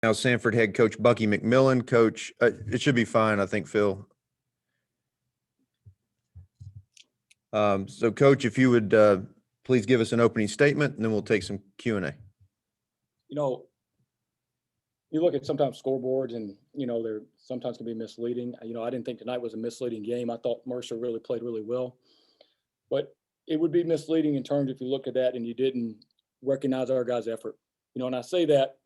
Now Samford head coach Bucky McMillan. Coach, it should be fine, I think, Phil. So, Coach, if you would please give us an opening statement, and then we'll take some Q&A. You look at sometimes scoreboards and, they're sometimes can be misleading. I didn't think tonight was a misleading game. I thought Mercer really played really well. But it would be misleading in terms if you look at that and you didn't recognize our guys' effort. And I say that,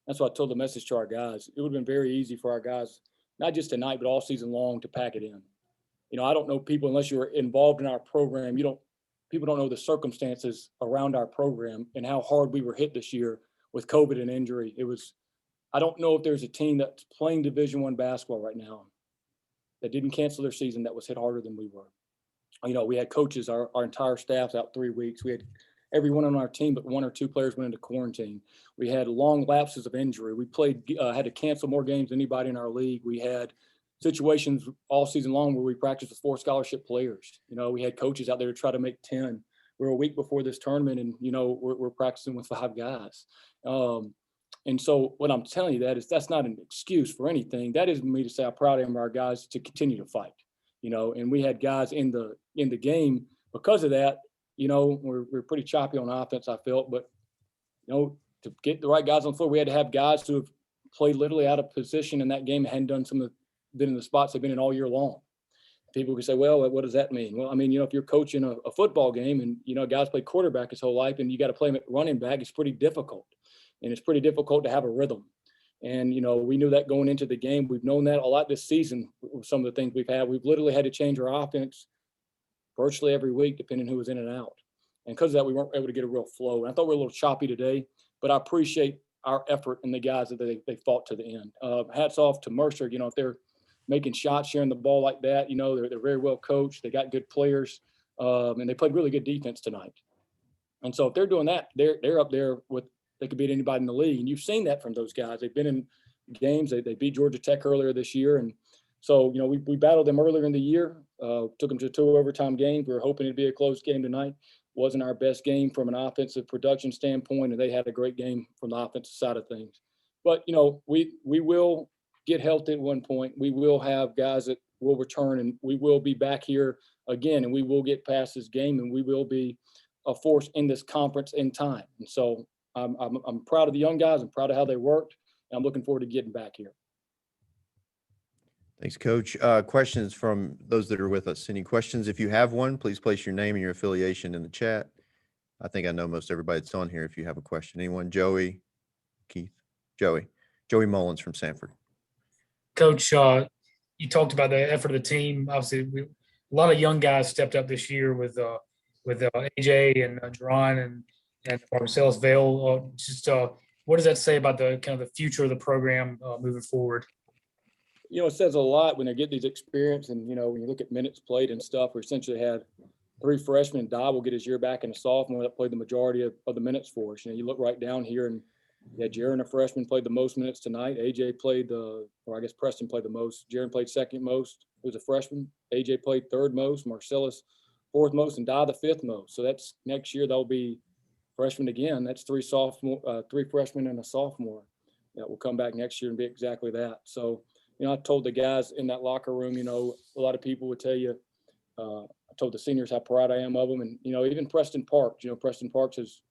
that's what I told the message to our guys. It would have been very easy for our guys, not just tonight, but all season long, to pack it in. I don't know people, unless you're involved in our program, people don't know the circumstances around our program and how hard we were hit this year with COVID and injury. I don't know if there's a team that's playing Division I basketball right now that didn't cancel their season that was hit harder than we were. We had coaches, our entire staff's out 3 weeks. We had everyone on our team, but 1 or 2 players went into quarantine. We had long lapses of injury. We had to cancel more games than anybody in our league. We had situations all season long where we practiced with 4 scholarship players. We had coaches out there to try to make 10. We're a week before this tournament, and we're practicing with 5 guys. And so what I'm telling you that's not an excuse for anything. That is me to say how proud I am of our guys to continue to fight. And we had guys in the game because of that. We're pretty choppy on offense, I felt, but to get the right guys on the floor, we had to have guys who have played literally out of position in that game and hadn't done been in the spots they've been in all year long. People could say, well, what does that mean? Well, if you're coaching a football game and, guys play quarterback his whole life and you got to play him at running back, it's pretty difficult. And it's pretty difficult to have a rhythm. And, we knew that going into the game. We've known that a lot this season with some of the things we've had. We've literally had to change our offense virtually every week, depending who was in and out. And because of that, we weren't able to get a real flow. And I thought we were a little choppy today, but I appreciate our effort and the guys that they fought to the end. Hats off to Mercer. If they're making shots, sharing the ball like that, they're very well coached. They got good players, and they played really good defense tonight. And so if they're doing that, they're up there with, they could beat anybody in the league. And you've seen that from those guys. They've been in games. They beat Georgia Tech earlier this year. And so, we battled them earlier in the year, took them to 2 overtime games. We were hoping it'd be a close game tonight. Wasn't our best game from an offensive production standpoint, and they had a great game from the offensive side of things. But, we will get healthy at one point. We will have guys that will return, and we will be back here again, and we will get past this game, and we will be a force in this conference in time. And so I'm proud of the young guys. I'm proud of how they worked, and I'm looking forward to getting back here. Thanks, Coach. Questions from those that are with us. Any questions? If you have one, please place your name and your affiliation in the chat. I think I know most everybody that's on here if you have a question. Anyone? Joey? Keith? Joey Mullins from Samford. Coach, you talked about the effort of the team. Obviously, a lot of young guys stepped up this year with AJ and Duran and Marcellus Vale. What does that say about the kind of the future of the program moving forward? It says a lot when they get these experience, and when you look at minutes played and stuff. We essentially had 3 freshmen, and Dodd will get his year back in a sophomore that played the majority of the minutes for us. You look right down here, and Jaron, a freshman, played the most minutes tonight. AJ played Preston played the most. Jaron played second most. He was a freshman. AJ played third most. Marcellus 4th most, and Dodd the 5th most. So that's next year they'll be freshmen again. That's 3 freshmen and a sophomore that will come back next year and be exactly that. So. I told the guys in that locker room, a lot of people would tell you, I told the seniors how proud I am of them. And, even Preston Parks, Preston Parks has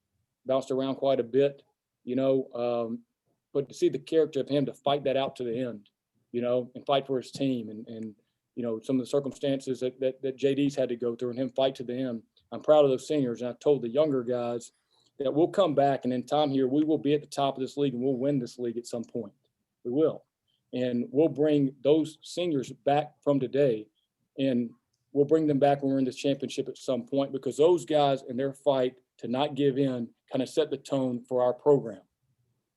bounced around quite a bit, but to see the character of him to fight that out to the end, and fight for his team and some of the circumstances that JD's had to go through and him fight to the end. I'm proud of those seniors. And I told the younger guys that we'll come back, and in time here, we will be at the top of this league and we'll win this league at some point. We will. And we'll bring those seniors back from today, and we'll bring them back when we're in this championship at some point, because those guys and their fight to not give in kind of set the tone for our program,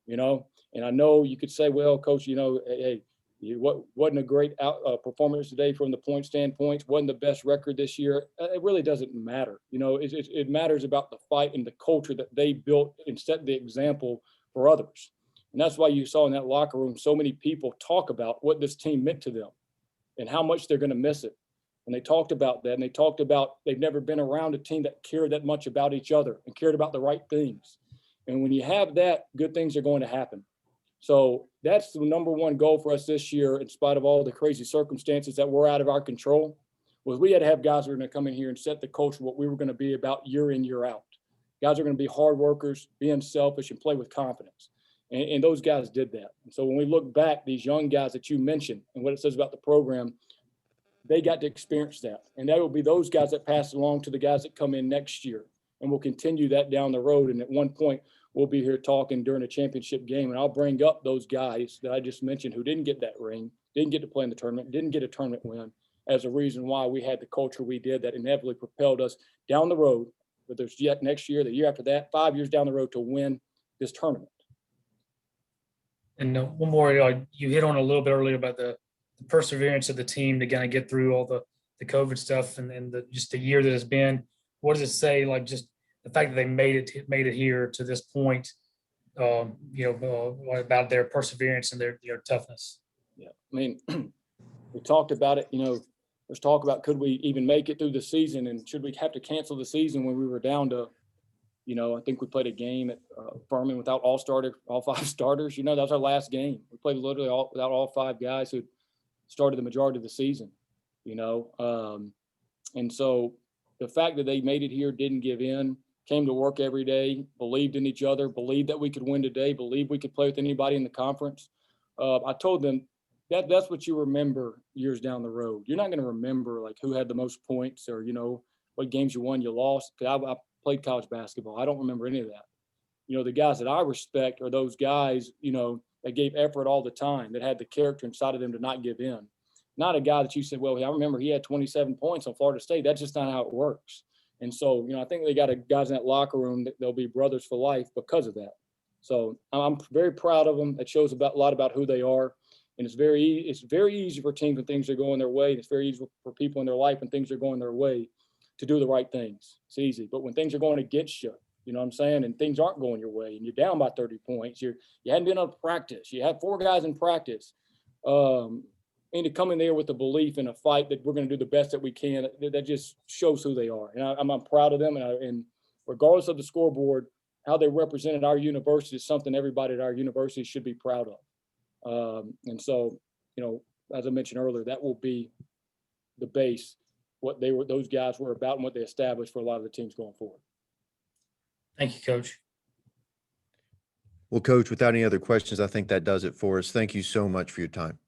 And I know you could say, well, Coach, hey, wasn't a great performance today from the point standpoint, wasn't the best record this year. It really doesn't matter. It matters about the fight and the culture that they built and set the example for others. And that's why you saw in that locker room so many people talk about what this team meant to them and how much they're going to miss it. And they talked about that, and they talked about they've never been around a team that cared that much about each other and cared about the right things. And when you have that, good things are going to happen. So that's the number one goal for us this year, in spite of all the crazy circumstances that were out of our control, was we had to have guys who are going to come in here and set the culture, what we were going to be about year in, year out. Guys are going to be hard workers, be unselfish, and play with confidence. And those guys did that. And so when we look back, these young guys that you mentioned and what it says about the program, they got to experience that. And that will be those guys that pass along to the guys that come in next year. And we'll continue that down the road. And at one point, we'll be here talking during a championship game, and I'll bring up those guys that I just mentioned who didn't get that ring, didn't get to play in the tournament, didn't get a tournament win, as a reason why we had the culture we did that inevitably propelled us down the road, whether it's yet next year, the year after that, 5 years down the road, to win this tournament. And one more, you hit on a little bit earlier about the perseverance of the team to kind of get through all the COVID stuff and just the year that it's been. What does it say, like, just the fact that they made it here to this point, about their perseverance and their toughness? Yeah, I mean, we talked about it. There's talk about, could we even make it through the season, and should we have to cancel the season when we were down to, I think we played a game at Furman without all 5 starters. That was our last game. We played literally without all 5 guys who started the majority of the season. And so the fact that they made it here, didn't give in, came to work every day, believed in each other, believed that we could win today, believed we could play with anybody in the conference. I told them that's what you remember years down the road. You're not going to remember like who had the most points or, what games you won, you lost. Because I played college basketball. I don't remember any of that. The guys that I respect are those guys, that gave effort all the time, that had the character inside of them to not give in. Not a guy that you said, well, I remember he had 27 points on Florida State. That's just not how it works. And so, I think they got guys in that locker room that they'll be brothers for life because of that. So I'm very proud of them. That shows a lot about who they are. And it's very easy for teams when things are going their way. It's very easy for people in their life when things are going their way to do the right things. It's easy. But when things are going against you, you know what I'm saying, and things aren't going your way and you're down by 30 points, you hadn't been on practice. You had 4 guys in practice. And to come in there with a belief and a fight that we're going to do the best that we can, that just shows who they are. And I'm proud of them. And regardless of the scoreboard, how they represented our university is something everybody at our university should be proud of. And so, as I mentioned earlier, that will be the base, what those guys were about and what they established for a lot of the teams going forward. Thank you, Coach. Well, Coach, without any other questions, I think that does it for us. Thank you so much for your time.